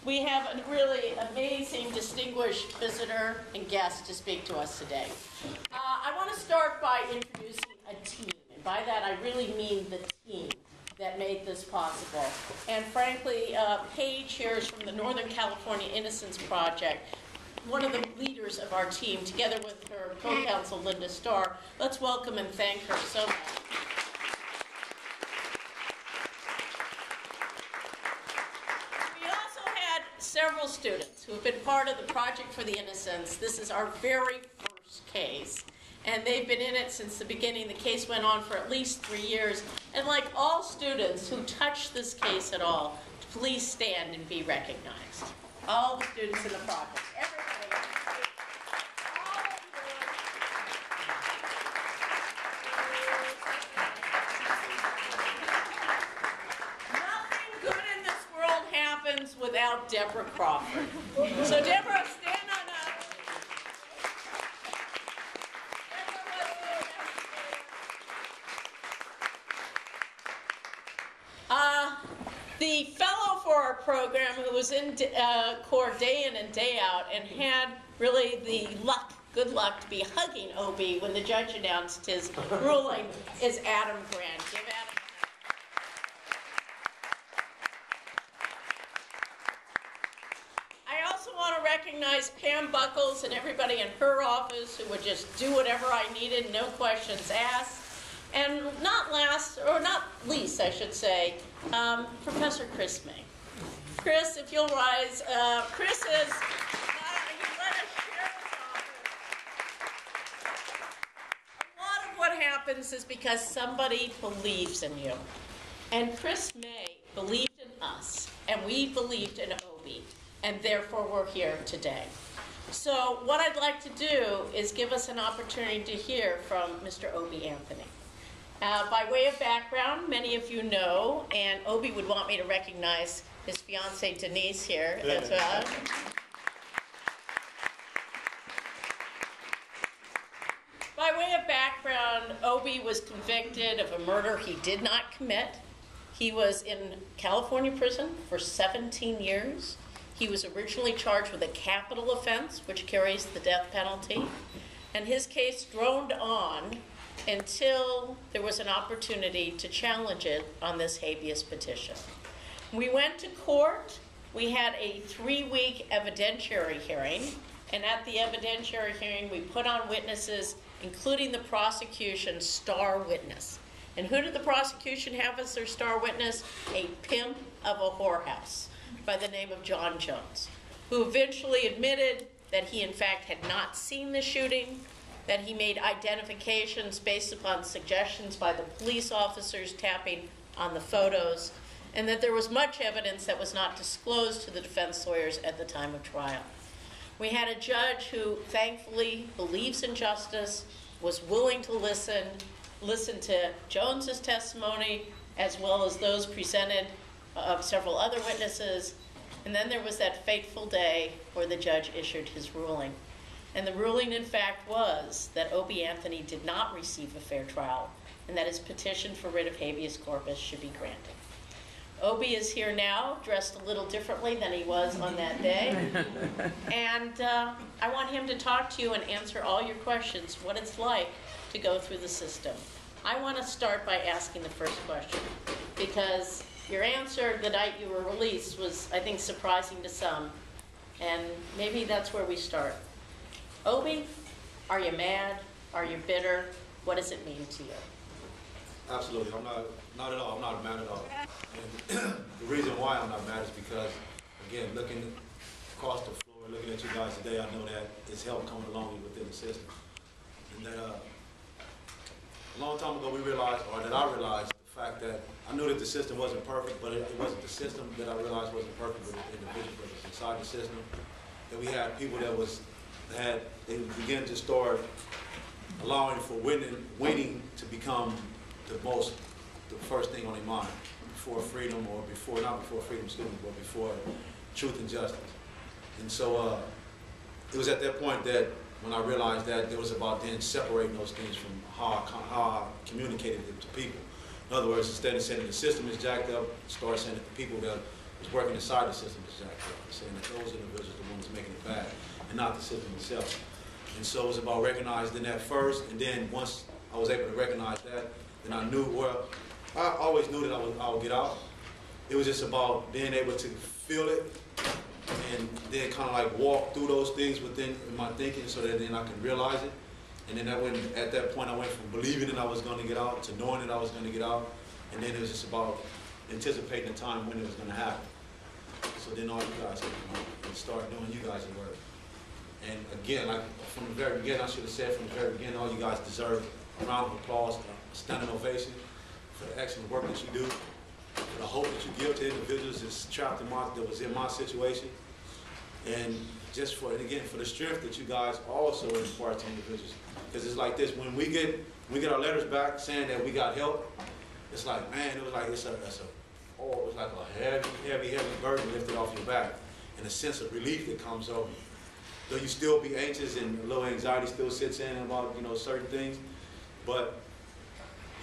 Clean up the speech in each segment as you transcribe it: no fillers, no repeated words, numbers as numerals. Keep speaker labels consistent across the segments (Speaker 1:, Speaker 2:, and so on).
Speaker 1: We have a really amazing, distinguished visitor and guest to speak to us today. I want to start by introducing a team, and by that I really mean the team that made this possible. And frankly, Paige here is from the Northern California Innocence Project, one of the leaders of our team, together with her co-counsel Linda Starr. Let's welcome and thank her so much. Several students who have been part of the Project for the Innocents. This is our very first case, and they've been in it since the beginning. The case went on for at least 3 years, and like all students who touch this case at all, please stand and be recognized. All the students in the project, everybody. Without Deborah Crawford. So Deborah, stand on up. The fellow for our program who was in court day in and day out and had really the good luck to be hugging Obie when the judge announced his ruling is Adam Grant. Give Adam. Recognize Pam Buckles and everybody in her office who would just do whatever I needed, no questions asked. And not last, or not least, I should say, Professor Chris May. Chris, if you'll rise. Chris is, let us share his office. A lot of what happens is because somebody believes in you. And Chris May believed in us, and we believed in Obie. And therefore we're here today. So what I'd like to do is give us an opportunity to hear from Mr. Obie Anthony. By way of background, many of you know, and Obie would want me to recognize his fiancée Denise here as well. By way of background, Obie was convicted of a murder he did not commit. He was in California prison for 17 years. He was originally charged with a capital offense, which carries the death penalty, and his case droned on until there was an opportunity to challenge it on this habeas petition. We went to court. We had a 3-week evidentiary hearing, and at the evidentiary hearing, we put on witnesses, including the prosecution's star witness. And who did the prosecution have as their star witness? A pimp of a whorehouse by the name of John Jones, who eventually admitted that he in fact had not seen the shooting, that he made identifications based upon suggestions by the police officers tapping on the photos, and that there was much evidence that was not disclosed to the defense lawyers at the time of trial. We had a judge who thankfully believes in justice, was willing to listen to Jones's testimony as well as those presented of several other witnesses, and then there was that fateful day where the judge issued his ruling. And the ruling, in fact, was that Obie Anthony did not receive a fair trial and that his petition for writ of habeas corpus should be granted. Obie is here now, dressed a little differently than he was on that day. And I want him to talk to you and answer all your questions, what it's like to go through the system. I want to start by asking the first question, because your answer the night you were released was, I think, surprising to some, and maybe that's where we start. Obie, are you mad? Are you bitter? What does it mean to you?
Speaker 2: Absolutely. I'm not at all. I'm not mad at all. And the reason why I'm not mad is because, again, looking across the floor, looking at you guys today, I know that it's help coming along within the system. And that a long time ago we realized, or that I realized, the fact that I knew that the system wasn't perfect, but it wasn't the system that I realized wasn't perfect, but the individual that was inside the system. That we had people they began to start allowing for winning to become the first thing on their mind before freedom, or not before freedom, but before truth and justice. And so it was at that point that when I realized that it was about then separating those things from how I communicated it to people. In other words, instead of saying the system is jacked up, start saying that the people that was working inside the system is jacked up. and not the system itself. And so it was about recognizing that first, and then once I was able to recognize that, then I knew, well, I always knew that I would get out. It was just about being able to feel it and then kind of like walk through those things within my thinking so that then I could realize it. And then at that point I went from believing that I was going to get out to knowing that I was going to get out. And then it was just about anticipating the time when it was going to happen. So then all you guys had to come and start doing you guys' work. And again, like from the very beginning, I should have said from the very beginning, all you guys deserve a round of applause, a standing ovation for the excellent work that you do, for the hope that you give to individuals that's trapped that was in my situation, and just for, and again, for the strength that you guys also impart to individuals. Because it's like this, when we get our letters back saying that we got help, it's like, man, it was like, it's like a heavy burden lifted off your back, and a sense of relief that comes over you. Though you still be anxious and a little anxiety still sits in about, you know, certain things, but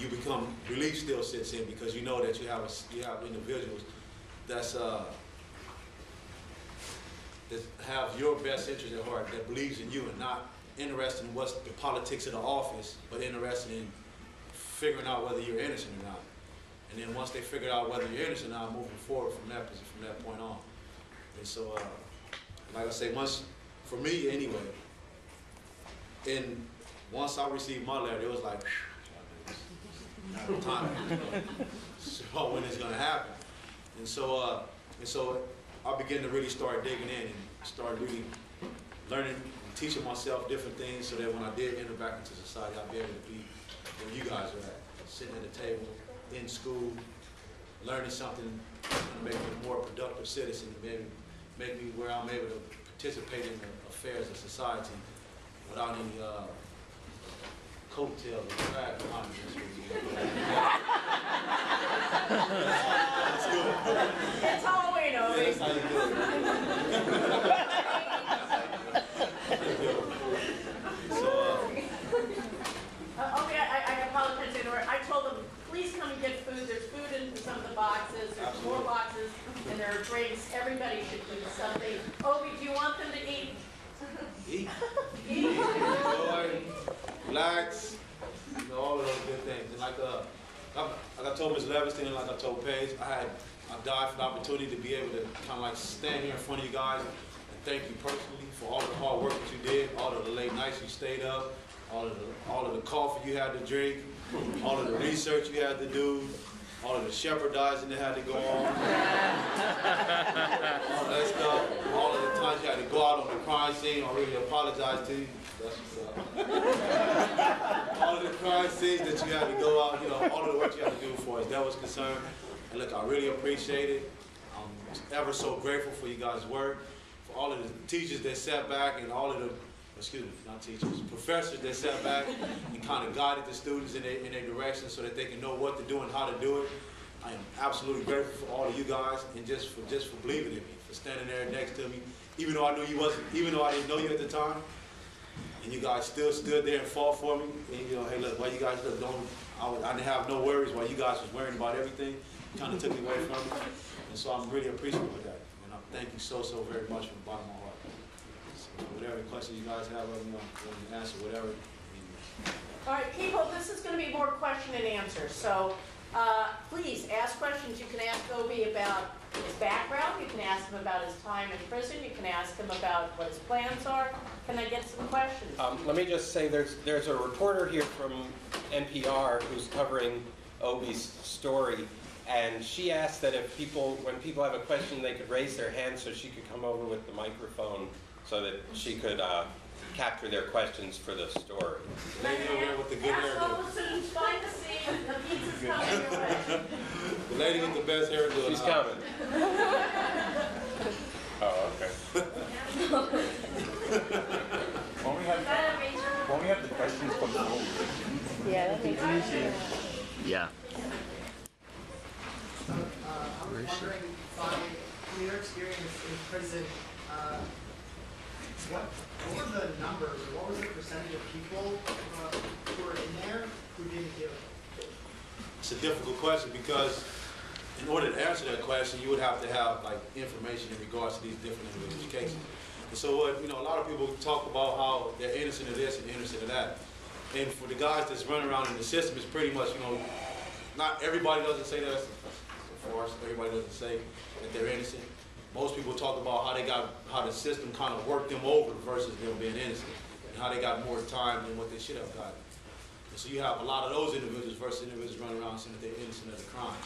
Speaker 2: you become, relief still sits in because you know that you have individuals that have your best interest at heart, that believes in you and not interested in what's the politics of the office, but interested in figuring out whether you're innocent or not. And then once they figure out whether you're innocent or not, moving forward from that point on. And so, like I say, for me anyway, and once I received my letter, it was like, time. So when it's going to happen. And so I began to really start digging in and start really learning and teaching myself different things so that when I did enter back into society, I'd be able to be where you guys are at, sitting at the table, in school, learning something to make me a more productive citizen, maybe make me where I'm able to participate in the affairs of society without any coattails or drag behind me. That's good.
Speaker 1: It's Halloween, Obie.
Speaker 2: That's how you do it. So,
Speaker 1: Okay, I apologize to interrupt. I told them, please come and get food. There's food in some of the boxes. There's
Speaker 2: absolutely.
Speaker 1: more boxes, and there are drinks. Everybody should eat something. Obie, do you want them to eat?
Speaker 2: Eat.
Speaker 1: Eat.
Speaker 2: Enjoy. Relax. You know, all of those good things. And like I told Ms. Levingston and like I told Paige, I died for the opportunity to be able to kind of like stand here in front of you guys and thank you personally for all of the hard work that you did, all of the late nights you stayed up, all of the coffee you had to drink, all of the research you had to do, all of the shepherdizing that had to go on, all that stuff, all of the times you had to go out on the crime scene. I really apologize to you. That's what's up. All of the crime scenes that you had to go out, you know, all of the work you had to do for us, that was concerned. And look, I really appreciate it. I'm ever so grateful for you guys' work, for all of the teachers that sat back and all of the, excuse me, not teachers, professors that sat back and kind of guided the students in their direction so that they can know what to do and how to do it. I am absolutely grateful for all of you guys and just for believing in me, for standing there next to me, even though I knew you wasn't, even though I didn't know you at the time. And you guys still stood there and fought for me. And you know, hey, look, while you guys look, I didn't have no worries while you guys was worrying about everything. Kind of took me away from it. And so I'm really appreciative of that. And I thank you so very much from the bottom of my heart. So whatever questions you guys have, let me answer whatever.
Speaker 1: All right, people, this is going to be more question and answer. So please ask questions. You can ask Obie about his background. You can ask him about his time in prison. You can ask him about what his plans are. Can I get some questions?
Speaker 3: Let me just say there's a reporter here from NPR who's covering Obie's story, and she asked that if when people have a question, they could raise their hand so she could come over with the microphone so that she could capture their questions for the story.
Speaker 2: The lady over there with the good hair.
Speaker 1: Ask all the students, find the scene. The pizza's coming your way.
Speaker 2: The lady with the best hairdo.
Speaker 3: She's coming. Oh, okay.
Speaker 4: Won't we have the questions come through?
Speaker 1: Yeah, that makes it easier.
Speaker 5: Yeah.
Speaker 6: I was wondering, from your experience in prison, what were the numbers, or what was the percentage of people who were in there who didn't give it?
Speaker 2: It's a difficult question because in order to answer that question, you would have to have like information in regards to these different individual cases. And so what, a lot of people talk about how they're innocent of this and innocent of that. And for the guys that's running around in the system, it's pretty much, not everybody doesn't say that. Of course, everybody doesn't say that they're innocent. Most people talk about how the system kind of worked them over versus them being innocent, and how they got more time than what they should have gotten. And so you have a lot of those individuals versus individuals running around saying that they're innocent of the crime.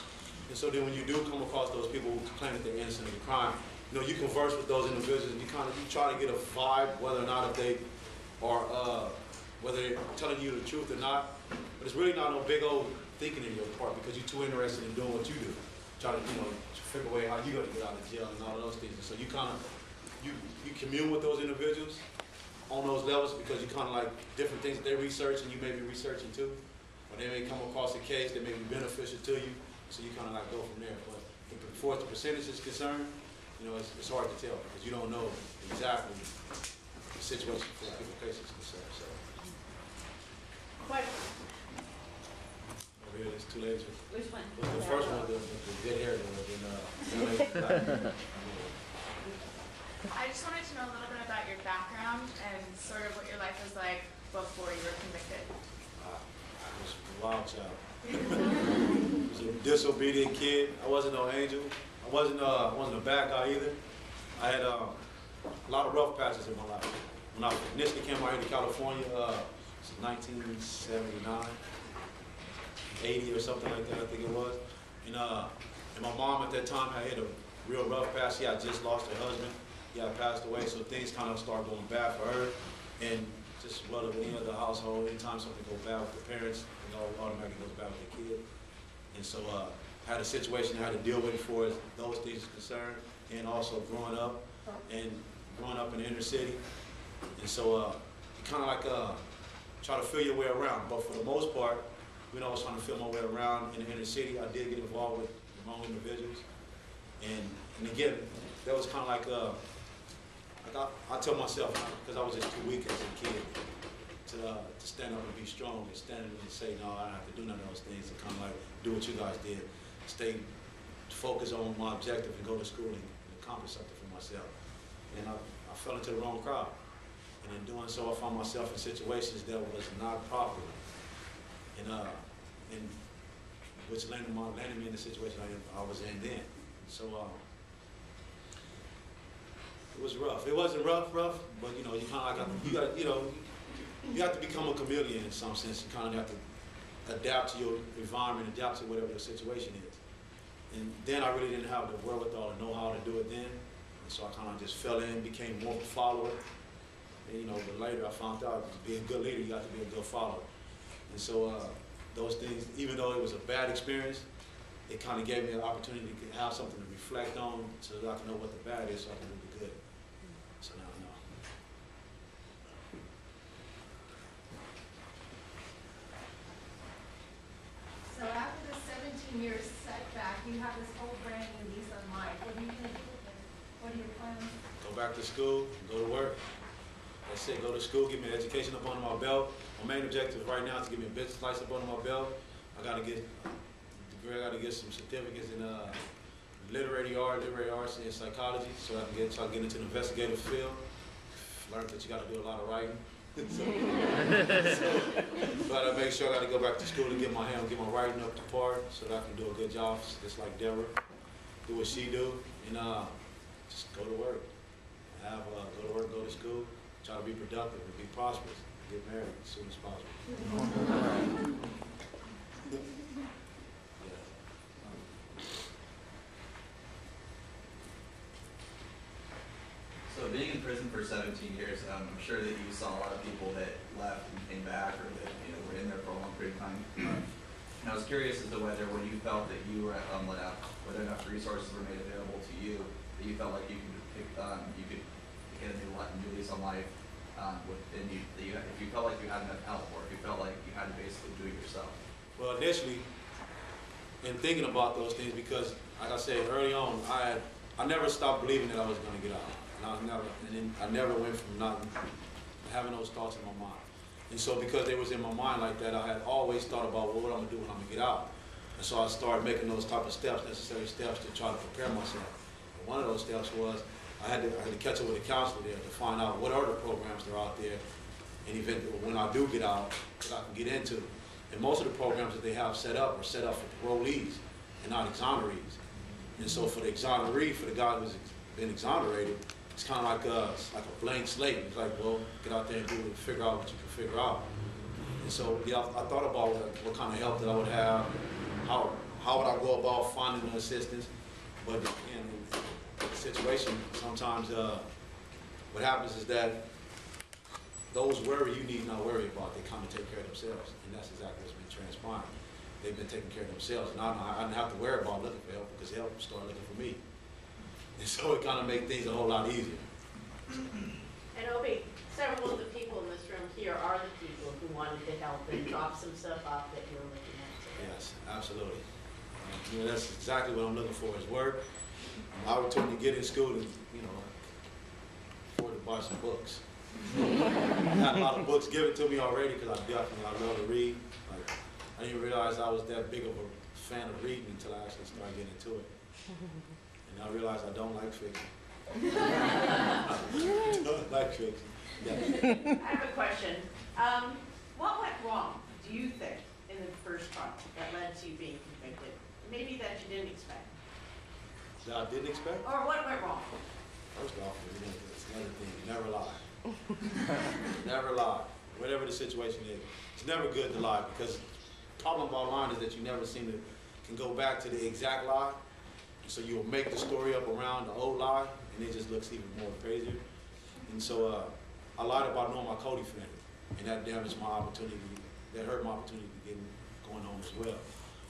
Speaker 2: And so then when you do come across those people who claim that they're innocent of the crime, you converse with those individuals and you try to get a vibe whether or not if they are, whether they're telling you the truth or not. But it's really not no big old thinking in your part because you're too interested in doing what you do. Try to, figure a way how you're going to get out of jail and all of those things. And so you you commune with those individuals on those levels because you kind of like different things that they research and you may be researching too. Or they may come across a case that may be beneficial to you. So you kind of like go from there. But as far as the percentage is concerned, it's hard to tell because you don't know exactly the situation for a particular case is concerned. So.
Speaker 1: Question.
Speaker 2: Over here, there's two ladies.
Speaker 5: Which one?
Speaker 2: The first one, the good hair,
Speaker 7: I just wanted to know a little bit about your background and sort of what your life was like before you were convicted.
Speaker 2: I was a wild child. I was a disobedient kid. I wasn't no angel. I wasn't a bad guy either. I had a lot of rough patches in my life. When I initially came out here to California, it was 1979, 80 or something like that, I think it was. And my mom at that time had a real rough patch. She had just lost her husband. He had passed away, so things kind of started going bad for her. And just well of any other household, anytime something goes bad with the parents, it automatically goes bad with the kid. And so I had a situation I had to deal with as far as those things are concerned, and also growing up in the inner city. And so you kind of like try to feel your way around. But for the most part, I was trying to feel my way around in the inner city. I did get involved with the wrong individuals. And again, that was kind of like I tell myself, because I was just too weak as a kid to stand up and be strong and stand and say, no, I don't have to do none of those things, and kind of like do what you guys did. Stay focused on my objective and go to school and accomplish something for myself. And I fell into the wrong crowd. And in doing so, I found myself in situations that was not proper. And which landed me in the situation I was in then. So it was rough. It wasn't rough, but you kind of like you have to become a chameleon in some sense. You kind of have to adapt to your environment, adapt to whatever your situation is. And then I really didn't have the wherewithal to know how to do it then. And so I kind of just fell in, became more of a follower. And, but later I found out to be a good leader, you have to be a good follower. And so those things, even though it was a bad experience, it kind of gave me an opportunity to have something to reflect on so that I can know what the bad is so I can do the good. So now I know.
Speaker 5: So after the 17 years setback, you have this whole brand new lease on life. What are you going to do with it? What are your plans?
Speaker 2: Go back to school, go to work. That's it, go to school, get me an education up under my belt. My main objective right now is to get me a business license up under my belt. I got to get some certificates in literary arts and psychology, so I can start getting into the investigative field. Learned that you got to do a lot of writing. So I got to make sure I got to go back to school to get my writing up to par, so that I can do a good job, just like Deborah, do what she do, and just go to work. Go to work, go to school, try to be productive and be prosperous, get married as soon as possible.
Speaker 8: So being in prison for 17 years, I'm sure that you saw a lot of people that left and came back, or that were in there for a long period of time. And I was curious as to whether, when you felt that you were let out, whether enough resources were made available to you that you felt like you could get a new lease on life, if you felt like you had enough help, or if you felt like you had to basically do it yourself. Well,
Speaker 2: initially, in thinking about those things, because like I said early on, I never stopped believing that I was going to get out. I never went from not having those thoughts in my mind. And so because they was in my mind like that, I had always thought about what I'm going to do when I'm going to get out. And so I started making those type of steps, necessary steps to try to prepare myself. And one of those steps was I had to catch up with a counselor there to find out what other programs that are out there, and even when I do get out, that I can get into. And most of the programs that they have set up are set up for parolees and not exonerees. And so for the exoneree, for the guy who's been exonerated, it's kind of like a blank slate. It's like, well, get out there and do it, figure out what you can figure out. And so yeah, I thought about what kind of help that I would have, how would I go about finding the assistance. But in the situation, sometimes what happens is that those worry you need not worry about. They come and take care of themselves, and that's exactly what's been transpiring. They've been taking care of themselves, and I didn't have to worry about looking for help because help started looking for me. And so it kind of made things a whole lot easier.
Speaker 1: And Obie, several of the people in this room here are the people who wanted to help and drop some stuff off that you're looking at today.
Speaker 2: Yes, absolutely. You know, that's exactly what I'm looking for is work, an opportunity to get in school and, you know, afford to buy some books. I had a lot of books given to me already because I love to read. Like, I didn't realize I was that big of a fan of reading until I actually started getting into it. And I realized I don't like fiction. I don't like fiction. Yeah.
Speaker 1: I have a question. What went wrong, do you think, in the first trial that led to you being convicted? Maybe that you didn't expect.
Speaker 2: That I didn't expect?
Speaker 1: Or what went wrong?
Speaker 2: First off, it's another thing, never lie. Never lie. Whatever the situation is. It's never good to lie because the problem about lying is that you never can go back to the exact lie. So you'll make the story up around the old lie and it just looks even more crazier. And so I lied about knowing my co-defendant, and that damaged my opportunity, that hurt my opportunity to get going on as well.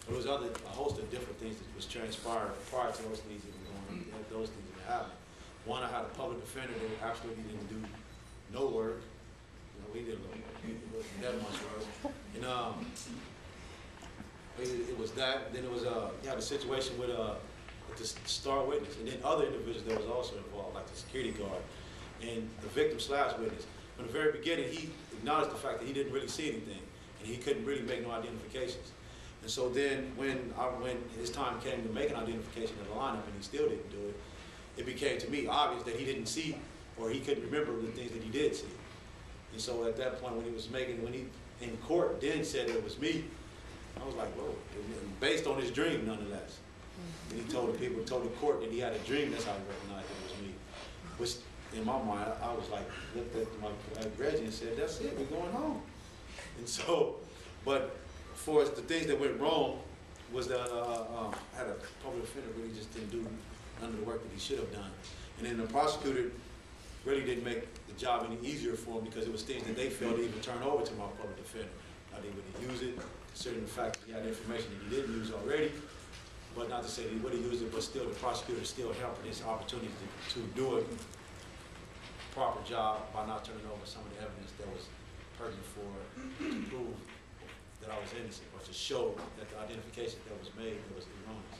Speaker 2: There was a host of different things that was transpired prior to those things even going on, those things that happened. One, I had a public defender that absolutely didn't do no work. You know, we did a little work. It wasn't that much work. And it was that. Then it was you had a situation with the star witness, and then other individuals that was also involved, like the security guard and the victim/witness. From the very beginning, he acknowledged the fact that he didn't really see anything, and he couldn't really make no identifications. And so then, when his time came to make an identification of the lineup, and he still didn't do it, it became to me obvious that he didn't see, or he couldn't remember the things that he did see. And so at that point, when he in court then said it was me, I was like, whoa, based on his dream nonetheless. And he told the court that he had a dream, that's how he recognized it was me. Which, in my mind, I was like, looked at Reggie and said, that's it, we're going home. And so, but for the things that went wrong was that I had a public defender really just didn't do none of the work that he should have done. And then the prosecutor really didn't make the job any easier for him because it was things that they failed to even turn over to my public defender. Now they wouldn't use it, considering the fact that he had information that he didn't use already, but not to say that he would have used it, but still the prosecutor still helped his opportunity to do a proper job by not turning over some of the evidence that was pertinent to prove that I was innocent, or to show that the identification that was made that was erroneous.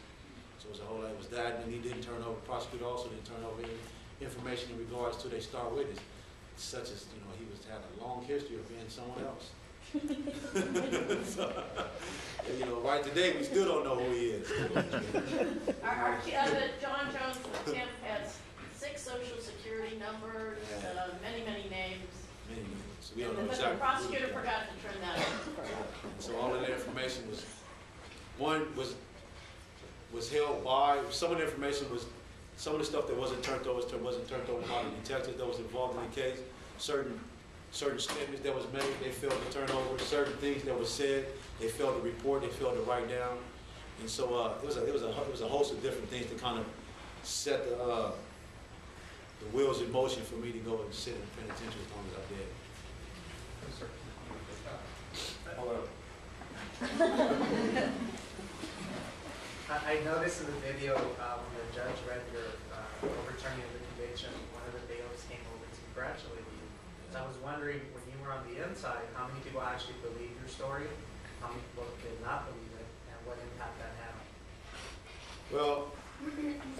Speaker 2: So it was a whole lot. It was that, and he didn't turn over. The prosecutor also didn't turn over any information in regards to their star witness, such as, you know, he had a long history of being someone else. So, you know, right today we still don't know who he is.
Speaker 1: The John Jones Tim has 6 social security numbers, many names.
Speaker 2: Many names. So we don't know
Speaker 1: But
Speaker 2: exactly.
Speaker 1: the prosecutor forgot to turn that over.
Speaker 2: So all of that information was held by, some of the information was, some of the stuff that wasn't turned over by the detectives that was involved in the case. Certain statements that was made, they failed to turn over. Certain things that was said, they failed to report, they failed to write down. And so it was a host of different things to kind of set the wheels in motion for me to go and sit in the penitentiary as long as I did.
Speaker 4: Hello.
Speaker 6: I noticed in the video when the judge read your overturning of the conviction, one of the bailiffs came over to congratulate you. So I was wondering, when you were on the inside, how many people actually believed your story, how many people did not believe it, and what impact that had?
Speaker 2: Well,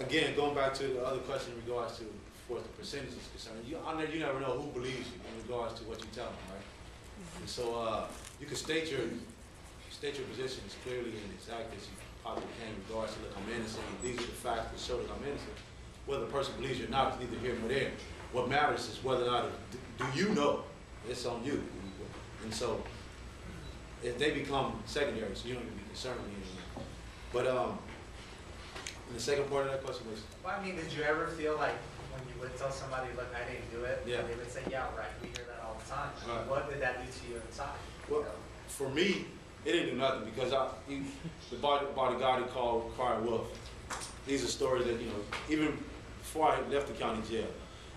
Speaker 2: again, going back to the other question in regards to what the percentage is concerned, you never know who believes you in regards to what you tell them, right? And so you can state your position as clearly and exact as you possibly can in regards to, look, I'm innocent, these are the facts that show that I'm innocent. whether the person believes you or not is neither here nor there. What matters is whether or not, do you know? It's on you. And so, if they become secondary, so you don't even be concerned with anything. But, and the second part of that question was?
Speaker 6: Well, I mean, did you ever feel like when you would tell somebody, look, I didn't do it,
Speaker 2: Yeah.
Speaker 6: and they would say, yeah, right, we hear that all the time. I mean,
Speaker 2: Right.
Speaker 6: what did that do to you inside?
Speaker 2: Well, for me, it didn't do nothing because the bodyguard he called Crying Wolf. These are stories that, you know, even before I left the county jail,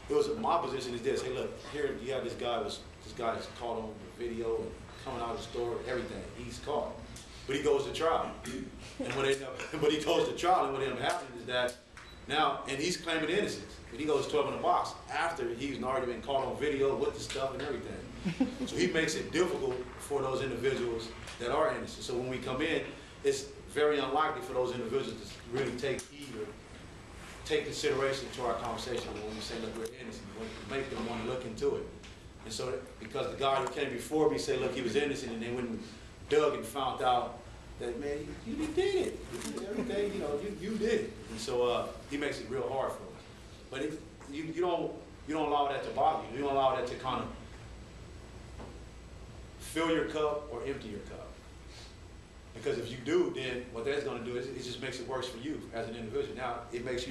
Speaker 2: it was my position is this: hey, look, here you have this guy's caught on the video and coming out of the store, everything. He's caught, but he goes to trial, and but he goes to trial, and what ended up happening is that now, and he's claiming innocence, and he goes 12 in the box after he's already been caught on video with the stuff and everything. So he makes it difficult for those individuals that are innocent. So when we come in, it's very unlikely for those individuals to really take heed or take consideration to our conversation when we say, look, we're innocent. We make them want to look into it. And so because the guy who came before me said, look, he was innocent, and then when dug and found out that, man, you did it. You did everything, you know, you did it. And so he makes it real hard for us. But you don't allow that to bother you. You don't allow that to kind of fill your cup or empty your cup. Because if you do, then what that's going to do is it just makes it worse for you as an individual. Now it makes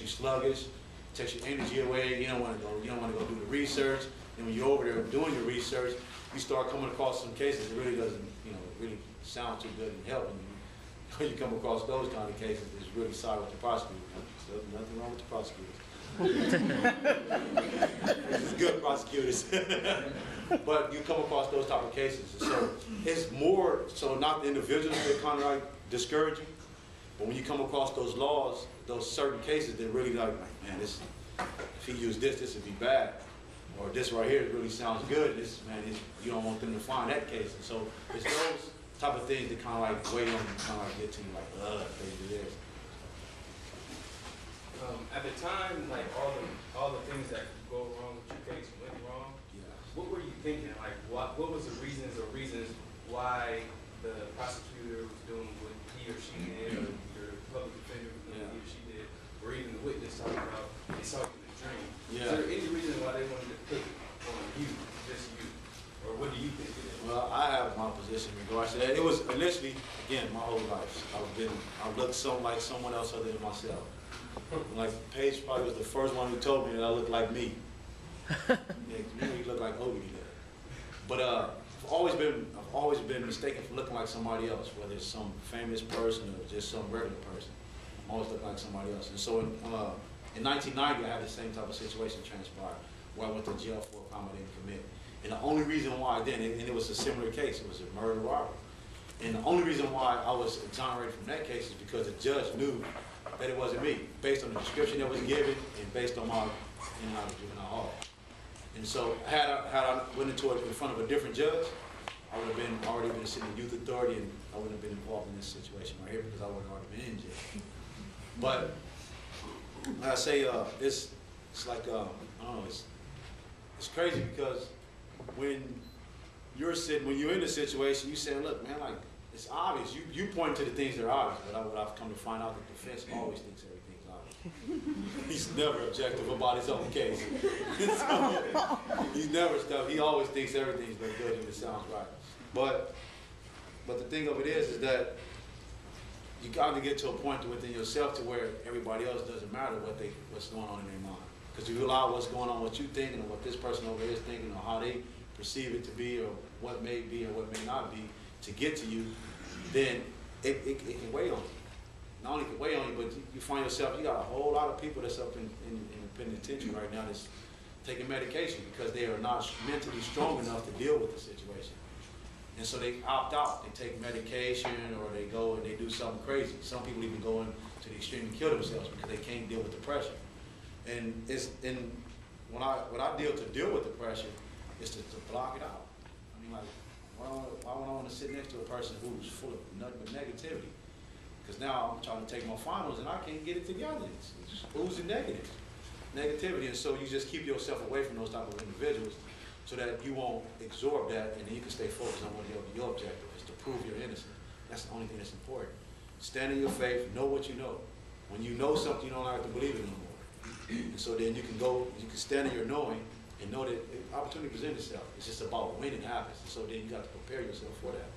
Speaker 2: you sluggish, takes your energy away. You don't want to go do the research. And when you're over there doing your research, you start coming across some cases that really doesn't, really sound too good and help. And when you come across those kind of cases, it's really sorry with the prosecutor. There's nothing wrong with the prosecutors. It's good prosecutors. But you come across those type of cases. So it's more so not the individuals that kind of like discourage you, but when you come across those laws, those certain cases that really like, man, this, if he used this would be bad. Or this right here really sounds good. This, man, you don't want them to find that case. And so it's those type of things that kind of like weigh on you, kind of like get to you like, they do this.
Speaker 9: At the time, like all the things that could go wrong with your case went wrong. Yeah. What were you thinking? Like, what was the reasons why the prosecutor was doing what he or she did, or your public defender was doing what he or she did, or even the witness talking about they saw you in a dream? Yeah. Is there any reason why they wanted to pick on you, just you, or what do you think it is?
Speaker 2: Well, I have my position in regards to that. It was initially, again, my whole life. I looked something like someone else other than myself. Like Paige probably was the first one who told me that I looked like me. Yeah, you look like Obie did. But I've always been mistaken for looking like somebody else, whether it's some famous person or just some regular person. I always look like somebody else. And so in 1990, I had the same type of situation transpire, where I went to jail for a crime I didn't commit. And the only reason why then, and it was a similar case, it was a murder robbery. And the only reason why I was exonerated from that case is because the judge knew that it wasn't me, based on the description that was given and based on my in and out of juvenile hall. And so had I went into it in front of a different judge, I would have already been sitting in youth authority, and I wouldn't have been involved in this situation right here because I would have already been in jail. But I say it's like I don't know, it's crazy because when you're in this situation, you say, look, man, like it's obvious. You point to the things that are obvious, but what I've come to find out, the defense always thinks everything's obvious. He's never objective about his own case. So, he's never stuff. He always thinks everything's been good and it sounds right. But the thing of it is that you got to get to a point within yourself to where everybody else doesn't matter what's going on in their mind. Because if you allow what's going on, what you're thinking, or what this person over here is thinking, or how they perceive it to be, or what may be, or what may not be, to get to you, then it can weigh on you. Not only can weigh on you, but you find yourself, you got a whole lot of people that's up in the penitentiary right now that's taking medication because they are not mentally strong enough to deal with the situation. And so they opt out. They take medication, or they go and they do something crazy. Some people even go to the extreme and kill themselves because they can't deal with the pressure. And what I deal with the pressure is to block it out. I mean, like, why would I want to sit next to a person who's full of nothing but negativity? Because now I'm trying to take my finals and I can't get it together. It's oozing negativity. And so you just keep yourself away from those type of individuals so that you won't absorb that, and then you can stay focused on what your objective is, to prove you're innocent. That's the only thing that's important. Stand in your faith, know what you know. When you know something, you don't have to believe it anymore. And so then you can stand in your knowing and know that opportunity presents itself. It's just about when it happens. And so then you got to prepare yourself for that.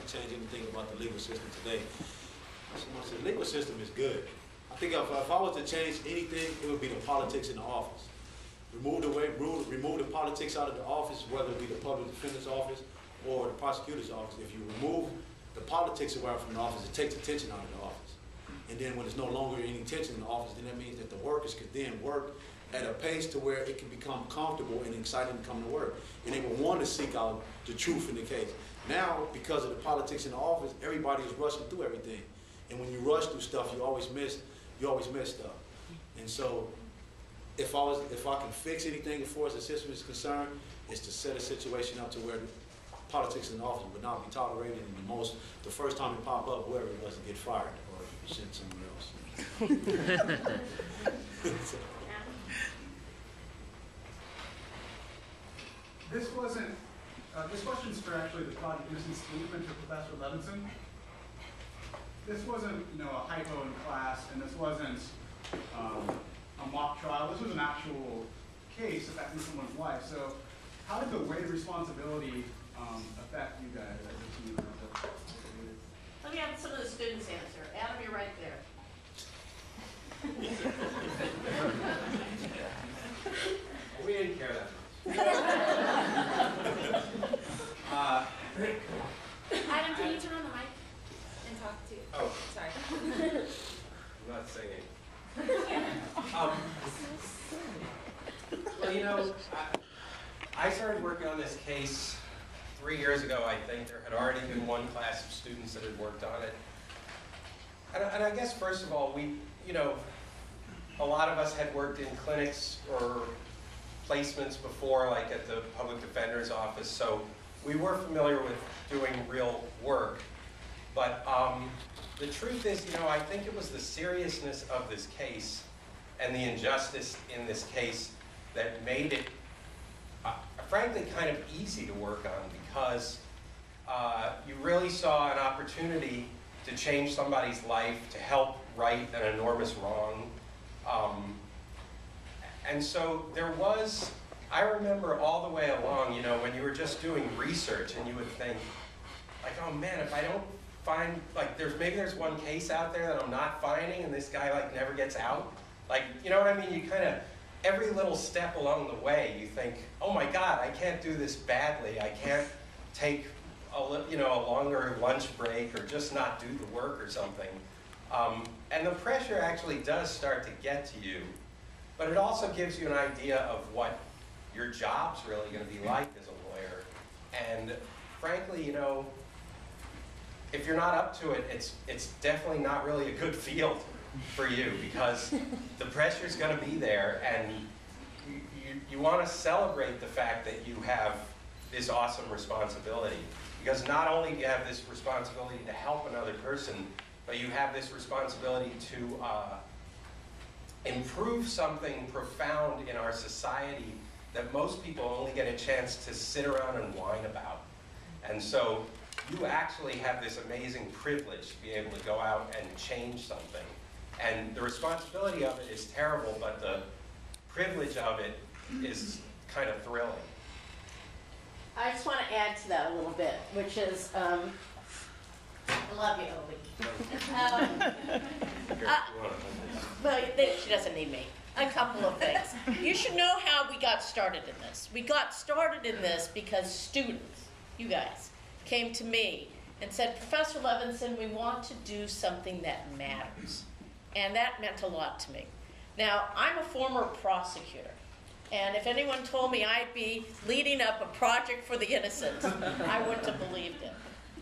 Speaker 2: Change anything about the legal system today. Someone said the legal system is good. I think if I was to change anything, it would be the politics in the office. Remove the politics out of the office, whether it be the public defender's office or the prosecutor's office. If you remove the politics away from the office, it takes attention out of the office. And then when there's no longer any tension in the office, then that means that the workers could then work at a pace to where it can become comfortable and exciting to come to work. And they will want to seek out the truth in the case. Now, because of the politics in the office, everybody is rushing through everything. And when you rush through stuff, you always miss stuff. And so, if I can fix anything as far as the system is concerned, it's to set a situation up to where politics in the office would not be tolerated, and the first time it pop up, whoever it was, to get fired or sent somewhere else.
Speaker 10: This question's for actually the project innocence statement to Professor Levinson. This wasn't, a hypo in class, and this wasn't a mock trial. This was an actual case affecting someone's life. So, how did the weight of responsibility affect you guys as a team?
Speaker 1: Let me have some of the students answer. Adam, you're right there.
Speaker 3: We didn't care that much.
Speaker 7: Adam, can you turn on the mic and talk to you?
Speaker 3: Oh,
Speaker 7: sorry.
Speaker 3: I'm not singing. Well, I started working on this case 3 years ago, I think. There had already been one class of students that had worked on it. And I guess, first of all, a lot of us had worked in clinics or placements before, like at the public defender's office, so we were familiar with doing real work. But the truth is, I think it was the seriousness of this case and the injustice in this case that made it, frankly, kind of easy to work on, because you really saw an opportunity to change somebody's life, to help right an enormous wrong. And so there was, I remember all the way along, when you were just doing research and you would think, like, oh man, if I don't find, like, maybe there's one case out there that I'm not finding and this guy, like, never gets out. Like, you know what I mean? You kind of, every little step along the way, you think, oh my God, I can't do this badly. I can't take a longer lunch break or just not do the work or something. And the pressure actually does start to get to you. But it also gives you an idea of what your job's really going to be like as a lawyer. And frankly, if you're not up to it, it's definitely not really a good field for you, because the pressure's going to be there, and you want to celebrate the fact that you have this awesome responsibility. Because not only do you have this responsibility to help another person, but you have this responsibility to improve something profound in our society that most people only get a chance to sit around and whine about. And so you actually have this amazing privilege to be able to go out and change something. And the responsibility of it is terrible, but the privilege of it is kind of thrilling.
Speaker 1: I just want to add to that a little bit, which is, I love you, Obie. Well, she doesn't need me. A couple of things. You should know how we got started in this. We got started in this because students, you guys, came to me and said, Professor Levinson, we want to do something that matters. And that meant a lot to me. Now, I'm a former prosecutor. And if anyone told me I'd be leading up a project for the innocent, I wouldn't have believed it.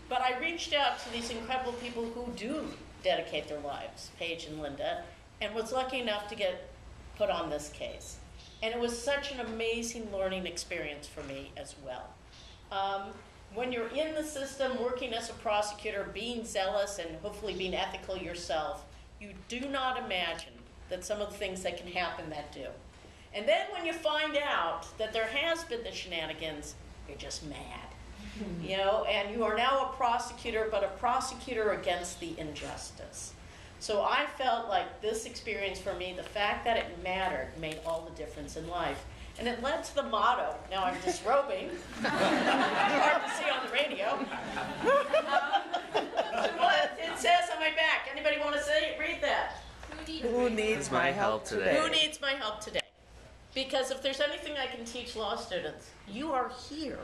Speaker 1: But I reached out to these incredible people who do dedicate their lives, Paige and Linda, and was lucky enough to get put on this case. And it was such an amazing learning experience for me as well. when you're in the system, working as a prosecutor, being zealous and hopefully being ethical yourself, you do not imagine that some of the things that can happen that do. And then when you find out that there has been the shenanigans, you're just mad. You know, and you are now a prosecutor, but a prosecutor against the injustice. So I felt like this experience for me, the fact that it mattered, made all the difference in life. And it led to the motto. Now I'm disrobing. Hard to see on the radio. What it says on my back. Anybody want to say it? Read that.
Speaker 11: Who needs my help today?
Speaker 1: Who needs my help today? Because if there's anything I can teach law students, you are here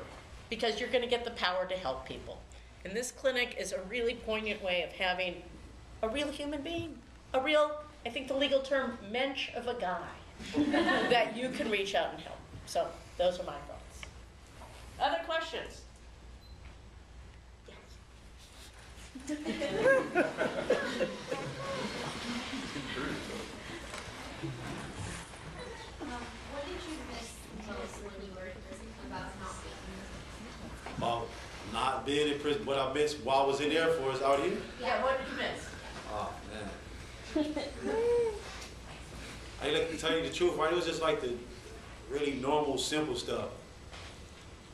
Speaker 1: because you're going to get the power to help people. And this clinic is a really poignant way of having a real human being, a real, I think the legal term, mensch of a guy that you can reach out and help. So those are my thoughts. Other questions? Yes.
Speaker 5: What did you miss most when you were in prison about not being in
Speaker 2: About not being in prison, what I missed while I was in the Air Force out here.
Speaker 1: Yeah, what did you miss?
Speaker 2: Oh, man. I like to tell you the truth, right? It was just like the really normal, simple stuff.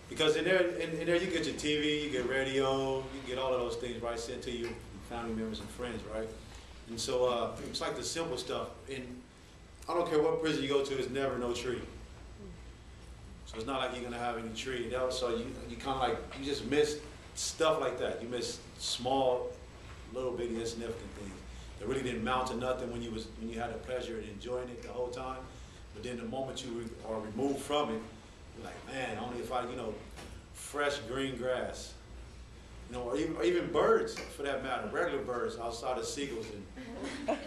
Speaker 2: Because in there you get your TV, you get radio, you get all of those things, right, sent to you, family members and friends, right? And so it's like the simple stuff. And I don't care what prison you go to, there's never no tree. So it's not like you're gonna have any tree. So you kind of like, you just miss stuff like that. You miss small, little bitty insignificant things that really didn't amount to nothing when you had the pleasure and enjoying it the whole time. But then the moment you are removed from it, you're like, man, only if I, fresh green grass, or even birds for that matter, regular birds outside of seagulls and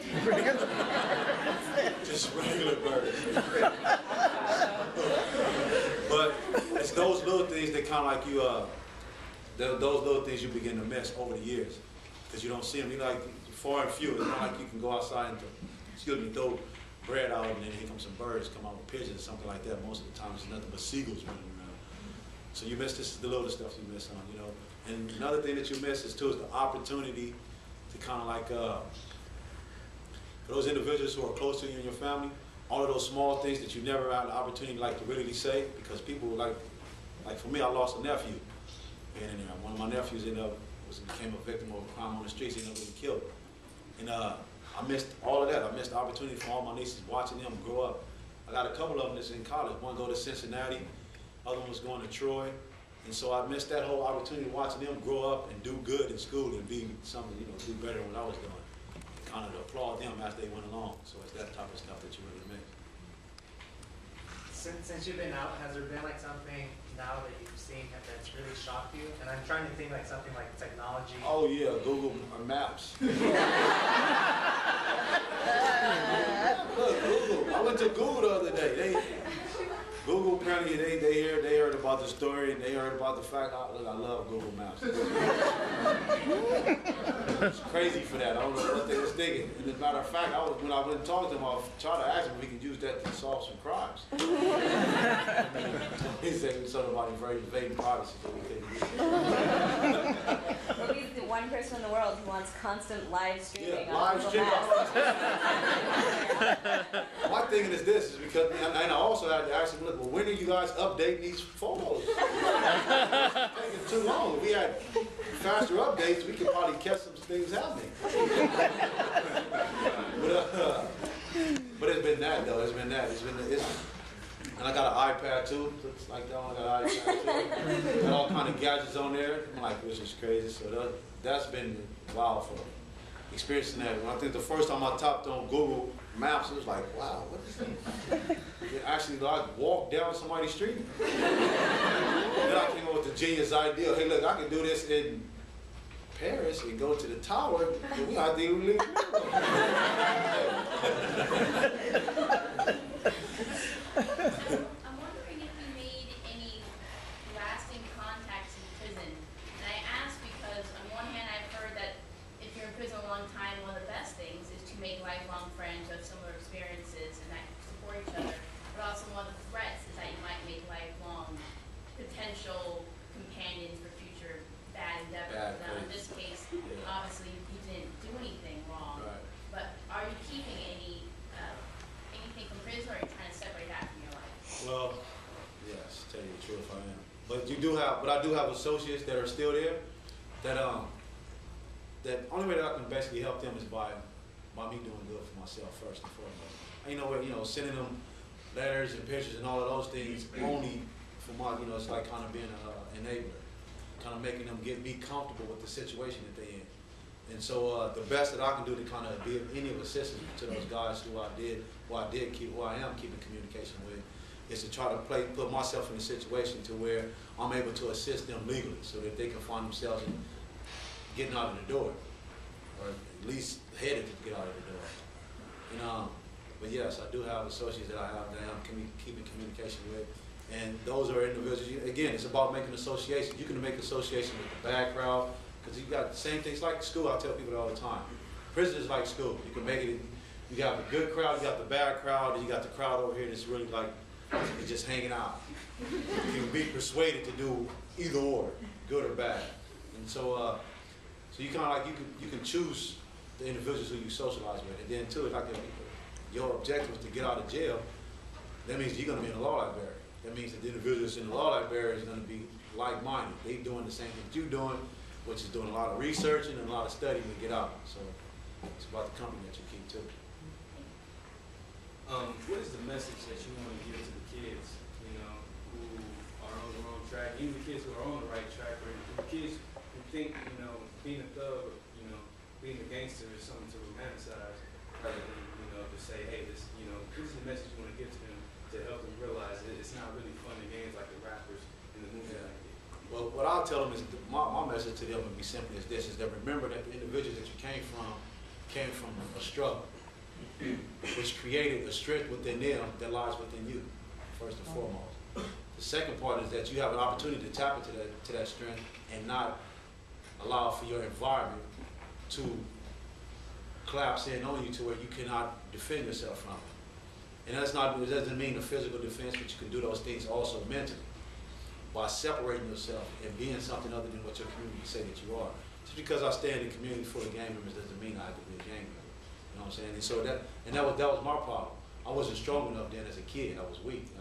Speaker 2: just regular birds. But it's those little things that kind of like you, those little things you begin to miss over the years because you don't see them. You're like far and few. It's not like you can go outside and throw bread out and then here comes some birds, come out with pigeons or something like that. Most of the time it's nothing but seagulls running around. So you miss the little stuff you miss on, And another thing that you miss is the opportunity to kind of like, for those individuals who are close to you and your family, all of those small things that you never had the opportunity like to really say, because people like for me, I lost a nephew. And one of my nephews became a victim of a crime on the streets. He ended up getting killed. And I missed all of that. I missed the opportunity for all my nieces watching them grow up. I got a couple of them that's in college. One go to Cincinnati, other one was going to Troy. And so I missed that whole opportunity watching them grow up and do good in school and be something, do better than what I was doing. And kind of to applaud them as they went along. So it's that type of stuff that you really miss.
Speaker 6: Since you've been out, has there been like something now that you've seen that's really shocked you? And I'm trying to think like something like technology.
Speaker 2: Oh yeah, Google Maps. Look, Google. I went to Google the other day. Google apparently they heard about the story and they heard about the fact. I love Google Maps. It's crazy for that. I don't know what they was thinking. And as a matter of fact, when I went and talked to them, I tried to ask them if we could use that to solve some crimes. He said something about invading privacy, so we couldn't use it.
Speaker 12: Well, he's the one person in the world who wants constant live streaming.
Speaker 2: Yeah, live streaming. My thinking is this, is because, and I also had to ask them, look, well, when are you guys updating these photos? It's taking too long. If we had faster updates, we could probably catch some things happening. But it's been that, though. It's been that. And I got an iPad, too. Looks like that one. I got an iPad, too. Got all kind of gadgets on there. I'm like, this is crazy. So that's been wild for experiencing that. When I think the first time I tapped on Google Maps, it was like, wow, what is that? You actually like walk down somebody's street. Then I came up with the genius idea. Hey, look, I can do this in Paris and go to the tower, and we out there live.
Speaker 13: I'm wondering if you made any lasting contacts in prison. And I ask because on one hand I've heard that if you're in prison a long time, one of the best things is to make lifelong friends who have similar experiences and that support each other. But also one of the threats is that you might make lifelong potential companions for future obviously you didn't do anything wrong.
Speaker 2: Right.
Speaker 13: But are you keeping anything from prison, or are you trying to separate that from your life?
Speaker 2: Well, yes, tell you the truth, I am. But I do have associates that are still there. That only way that I can basically help them is by me doing good for myself first and foremost. Sending them letters and pictures and all of those things only for it's like kind of being an enabler, kind of making them be comfortable with the situation that they're in. And so the best that I can do to kind of be any of assistance to those guys who I am keeping communication with, is to try to put myself in a situation to where I'm able to assist them legally, so that they can find themselves getting out of the door, or at least headed to get out of the door. But yes, I do have associates that I'm keeping communication with, and those are individuals. Again, it's about making associations. You can make associations with the bad crowd, because you got the same things like school. I tell people all the time. Prison is like school. You can make it. You got the good crowd, you got the bad crowd, and you got the crowd over here that's really like it's just hanging out. You can be persuaded to do either or, good or bad. And so you kind of like you can choose the individuals who you socialize with, and then too, like if your objective is to get out of jail, that means you're going to be in the law library. That means that the individuals in the law library is going to be like-minded. They're doing the same thing that you're doing, which is doing a lot of researching and a lot of studying to get out. So it's about the company that you keep too.
Speaker 9: What is the message that you want to give to the kids, who are on the wrong track, even the kids who are on the right track, or the kids who think, being a thug, being a gangster is something to romanticize, rather than, to say, hey, this is the message you want to give to them to help them realize that it's not really fun and games like the rappers in the movie.
Speaker 2: Yeah. Well, what I'll tell them is my message to them would be simply as this: is that remember that the individuals that you came from a struggle, which created a strength within them that lies within you, first and foremost. The second part is that you have an opportunity to tap into that strength and not allow for your environment to collapse in on you to where you cannot defend yourself from it. And it doesn't mean a physical defense, but you can do those things also mentally, by separating yourself and being something other than what your community say that you are. Just because I stay in a community full of gang members doesn't mean I have to be a gang member. You know what I'm saying? And so that was my problem. I wasn't strong enough then as a kid. I was weak. I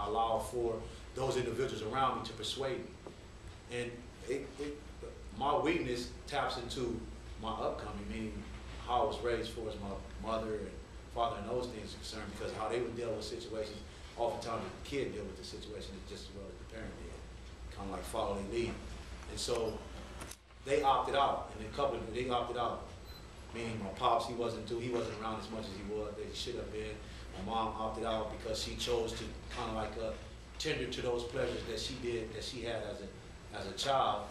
Speaker 2: allowed for those individuals around me to persuade me. And my weakness taps into my upcoming, meaning how I was raised for as my mother and father and those things are concerned, because how they would deal with situations, oftentimes the kid deal with the situation just as well as the parent did. Kind of like follow their lead. And so they opted out, and they opted out. Meaning my pops, he wasn't around as much as he was, that he should have been. My mom opted out because she chose to kind of like tender to those pleasures that she had as a child,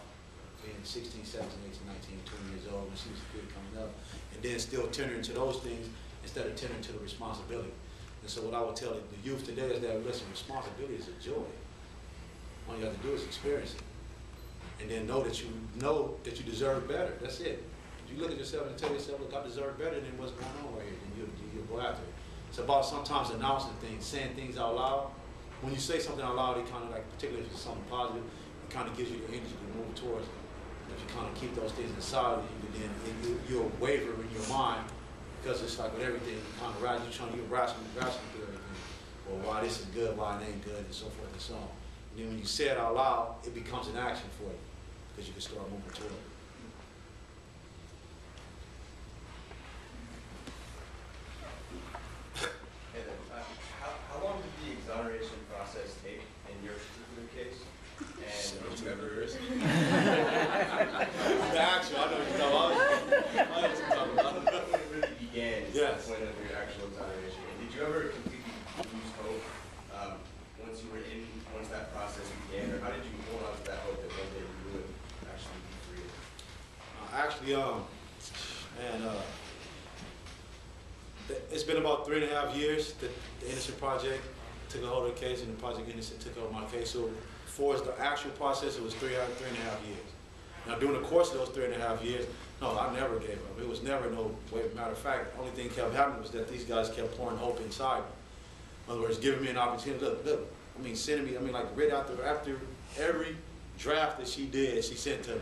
Speaker 2: being 16, 17, 18, 19, 20 years old when she was a kid coming up, and then still tendering to those things instead of tendering to the responsibility. And so what I would tell the youth today is that, listen, responsibility is a joy. All you have to do is experience it. And then know that you deserve better. That's it. You look at yourself and tell yourself, look, I deserve better than what's going on right here. Then you'll go after it. It's about sometimes announcing things, saying things out loud. When you say something out loud, it kind of like, particularly if it's something positive, it kind of gives you the energy to move towards it. If you kind of keep those things inside, you'll waver in your mind, because it's like with everything, you kind of you're wrestling through everything. Well, why this is good, why it ain't good, and so forth and so on. And then when you say it out loud, it becomes an action for you, because you can start moving toward it.
Speaker 14: How long did the exoneration process take in your particular case? And
Speaker 2: whichever it is. The actual, I know what you're talking about.
Speaker 14: When it really began,
Speaker 2: yes.
Speaker 14: The point of your actual exoneration. And did you ever completely lose hope once that process began, or how did you hold on to that hope that one day you would actually be free?
Speaker 2: It's been about 3.5 years that the Innocent Project took a hold of the case, and the Project Innocent took over my case. So for the actual process, it was 3.5 years. Now, during the course of those 3.5 years, no, I never gave up. It was never no way. Matter of fact, the only thing kept happening was that these guys kept pouring hope inside me. In other words, giving me an opportunity. Look, sending me, like right after every draft that she did, she sent to me,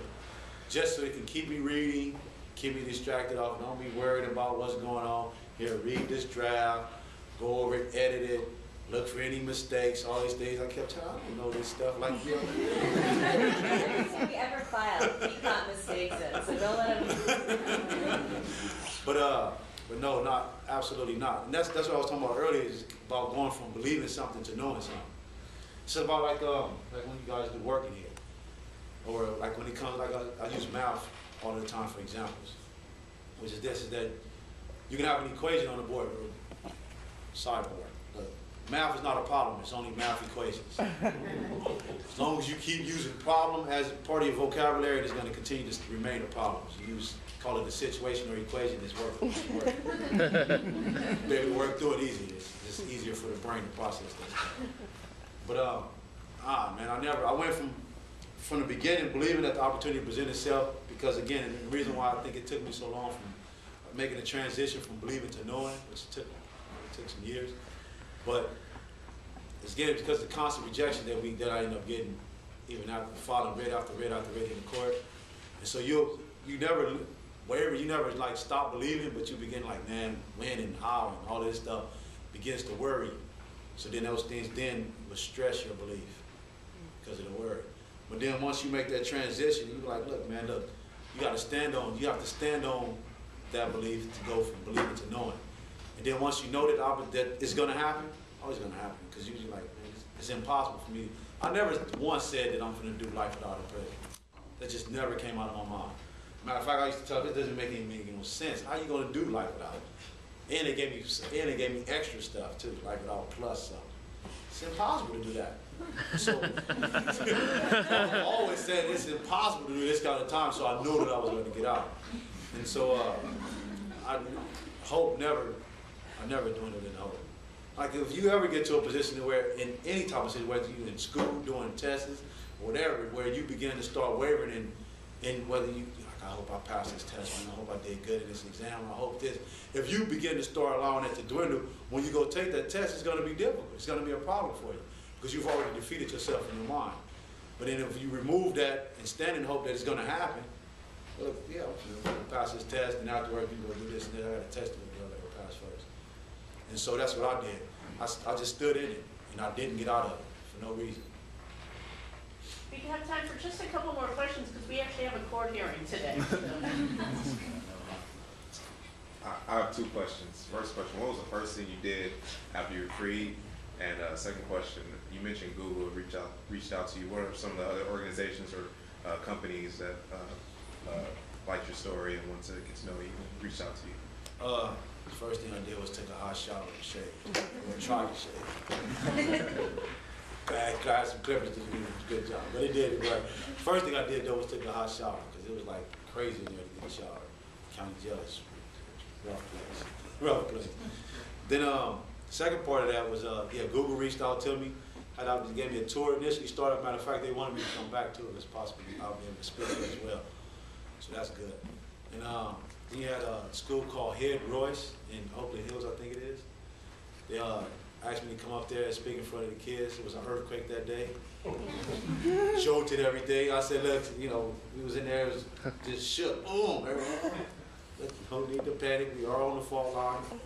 Speaker 2: just so they can keep me reading, keep me distracted off. Don't be worried about what's going on. Here, read this draft, go over it, edit it, look for any mistakes, all these things. I kept telling I don't know this stuff like you.
Speaker 12: Everything we ever filed, he got mistakes in, so don't let him.
Speaker 2: But no, not absolutely not. And that's what I was talking about earlier, is about going from believing something to knowing something. It's about like when you guys do work in here, or like when it comes, like I use math all the time for examples, which is this, is that you can have an equation on the board, or sideboard. Look, math is not a problem, it's only math equations. As long as you keep using problem as part of your vocabulary, it's going to continue to remain a problem. So you call it a situation or equation, it's working. Be able to work through it easy. It's just easier for the brain to process this. But man, I went from the beginning believing that the opportunity presented itself, because again, the reason why I think it took me so long from making the transition from believing to knowing, which took some years, but it's again because of the constant rejection that I ended up getting, even after filing red after red after red in the court. And so you never like stop believing, but you begin like, man, when and how and all this stuff begins to worry you. So then those things then will stress your belief because of the worry. But then once you make that transition, you're like, look, man, look, you have to stand on that belief to go from believing to knowing. And then once you know that it's going to happen, always going to happen, because usually like, man, it's impossible for me. I never once said that I'm going to do life without a prison. That just never came out of my mind. Matter of fact, I used to tell, it doesn't make any sense. How are you going to do life without it? And they gave me extra stuff too, life without plus something. It's impossible to do that. So I always said it's impossible to do this kind of time, so I knew that I was going to get out. And so I never doing it in hope. Like if you ever get to a position where in any type of situation, whether you're in school, doing tests, whatever, where you begin to start wavering in whether you, like, I hope I passed this test, man, I hope I did good in this exam, I hope this. If you begin to start allowing it to dwindle, when you go take that test, it's going to be difficult. It's going to be a problem for you because you've already defeated yourself in your mind. But then if you remove that and stand in hope that it's going to happen, well, yeah, I'm going to pass this test, and afterwards you go do this, and then I got a test to do it, I pass first. And so that's what I did. I just stood in it, and I didn't get out of it for no reason.
Speaker 1: We can have time for just a couple more questions because we actually have a court hearing today.
Speaker 4: I have two questions. First question, what was the first thing you did after you were freed? And second question, you mentioned Google reached out to you. What are some of the other organizations or companies that liked your story and wanted to get to know you and reached out to you?
Speaker 2: The first thing I did was take a hot shower and shave. Or try to shave. I had some clippers to do a good job, but it did it right. First thing I did though was take a hot shower because it was like crazy in there to get a shower. County jail is rough place. Then second part of that was Google reached out to me. They gave me a tour initially. Started, matter of fact, they wanted me to come back to it as possibly I'll be able to speak as well. So that's good. And then you had a school called Head Royce in Oakland Hills, I think it is. They asked me to come up there and speak in front of the kids. It was an earthquake that day. Jolted everything. I said, look, we was in there, it was just shook. Boom. Everyone, no need to panic. We are on the fault line.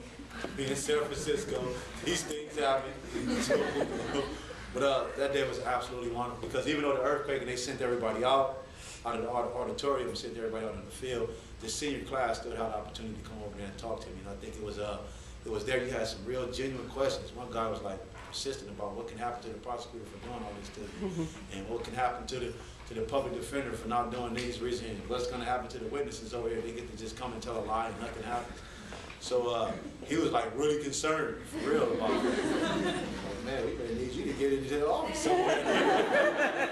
Speaker 2: We in San Francisco. These things happen. But that day was absolutely wonderful because even though the earthquake and they sent everybody out of the auditorium, sent everybody out in the field, the senior class still had the opportunity to come over there and talk to me. And I think it was there you had some real genuine questions. One guy was like persistent about what can happen to the prosecutor for doing all this to them, and what can happen to the public defender for not doing these reasons, what's going to happen to the witnesses over here. They get to just come and tell a lie and nothing happens. So he was like really concerned, for real, about it. Like, man, we really need you to get into the office somewhere.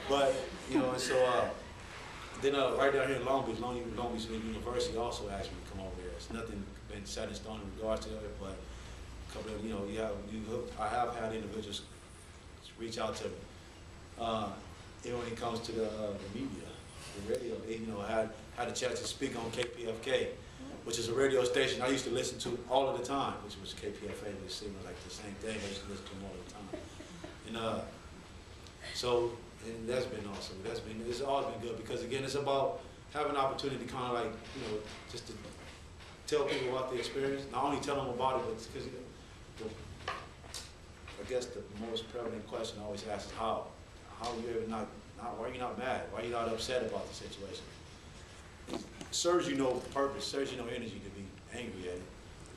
Speaker 2: But, and so then right down here in Long Beach University also asked me to come over there. It's nothing been set in stone in regards to it, but a couple of, I have had individuals reach out to me. When it comes to the media, the radio, I had a chance to speak on KPFK, which is a radio station I used to listen to all of the time, which was KPFA, which seemed like the same thing. I used to listen to them all the time. And that's been awesome. It's always been good because again, it's about have an opportunity to kind of like, you know, just to tell people about the experience. Not only tell them about it, but because I guess the most prevalent question I always ask is how are you ever not, why are you not mad? Why are you not upset about the situation? It serves you no purpose, serves you no energy to be angry at it.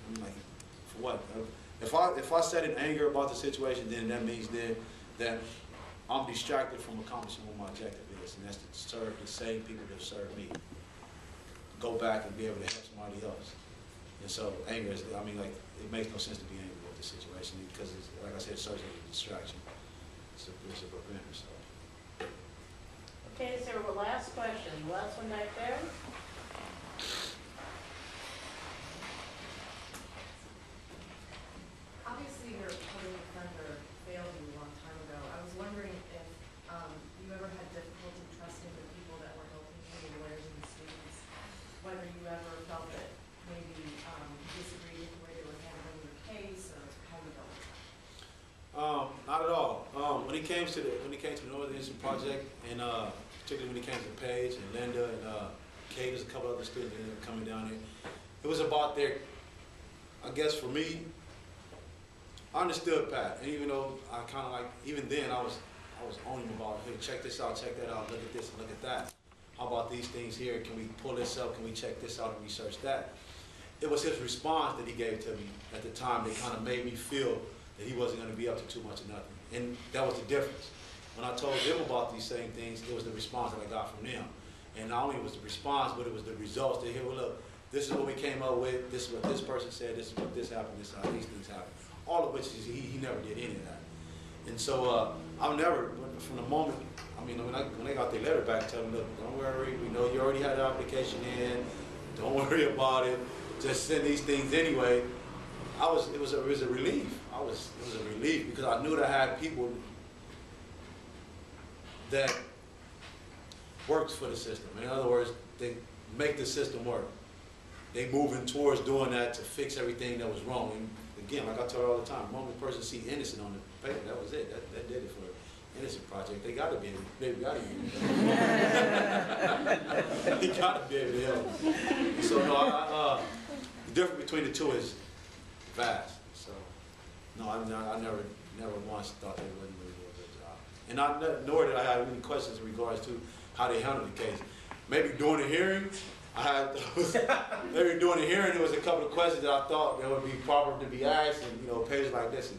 Speaker 2: I'm like, for what? If I said in anger about the situation, then that means then that I'm distracted from accomplishing what my objective is, and that's to serve the same people that serve me. Go back and be able to help somebody else. And so anger is, I mean, like, it makes no sense to be angry with the situation because, it's, like I said, it serves as a distraction. It's a preventer. So.
Speaker 1: Okay, is there a last question? Last one back there?
Speaker 5: Obviously, your public defender failed you a long time ago. I was wondering if you ever had difficulty trusting the people that were helping you, the lawyers and the students, whether you ever felt that maybe disagreed with the way they were handling your case, or how you dealt with that?
Speaker 2: Not at all. When it came to the Northern Innocent Project, and particularly when it came to Paige and Linda and Kate, there's a couple other students that ended up coming down here. It was about their, I guess for me, I understood Pat, and even though I kind of like, even then I was on him about, hey, check this out, check that out, look at this, and look at that. How about these things here? Can we pull this up? Can we check this out and research that? It was his response that he gave to me at the time that kind of made me feel that he wasn't going to be up to too much of nothing. And that was the difference. When I told them about these same things, it was the response that I got from them. And not only was the response, but it was the results. They hear, well, look, this is what we came up with, this is what this person said, this is what this happened, this is how these things happened. All of which is, he never did any of that. And so I'll never, from the moment, I mean, when they got their letter back, tell them, look, don't worry, we know you already had the application in, don't worry about it, just send these things anyway. It was a relief. It was a relief because I knew that I had people that works for the system. In other words, they make the system work. They moving towards doing that to fix everything that was wrong. And again, like I tell her all the time, the moment a person see innocent on the paper, that was it. That did it for the Innocent Project. They got to be able. They got to be able. They got to be able to help. So no, the difference between the two is vast. So no, I never once thought they wouldn't really do a good job. And nor did I have any questions in regards to how they handled the case. Maybe during the hearing, there was a couple of questions that I thought that would be proper to be asked, and pages like this. And,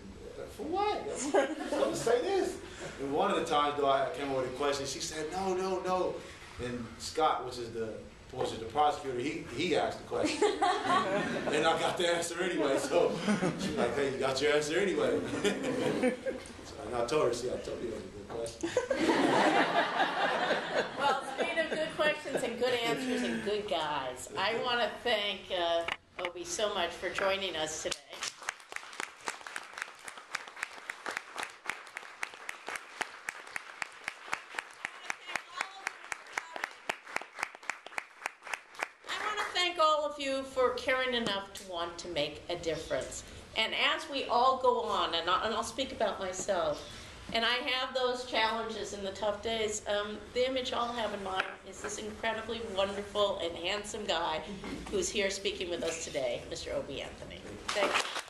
Speaker 2: for what? I'm going to say this. And one of the times, though, I came up with a question. She said, no. And Scott, which is the prosecutor, he asked the question. And I got the answer anyway. So she's like, hey, you got your answer anyway. And I told her, I told you it was a good question.
Speaker 1: Well, speaking of good questions and good answers and good guys, I want to thank Obie so much for joining us today. I want to thank all of you for caring enough to want to make a difference. And as we all go on, and I'll speak about myself, and I have those challenges and the tough days, the image I'll have in mind is this incredibly wonderful and handsome guy who's here speaking with us today, Mr. Obie Anthony. Thank you.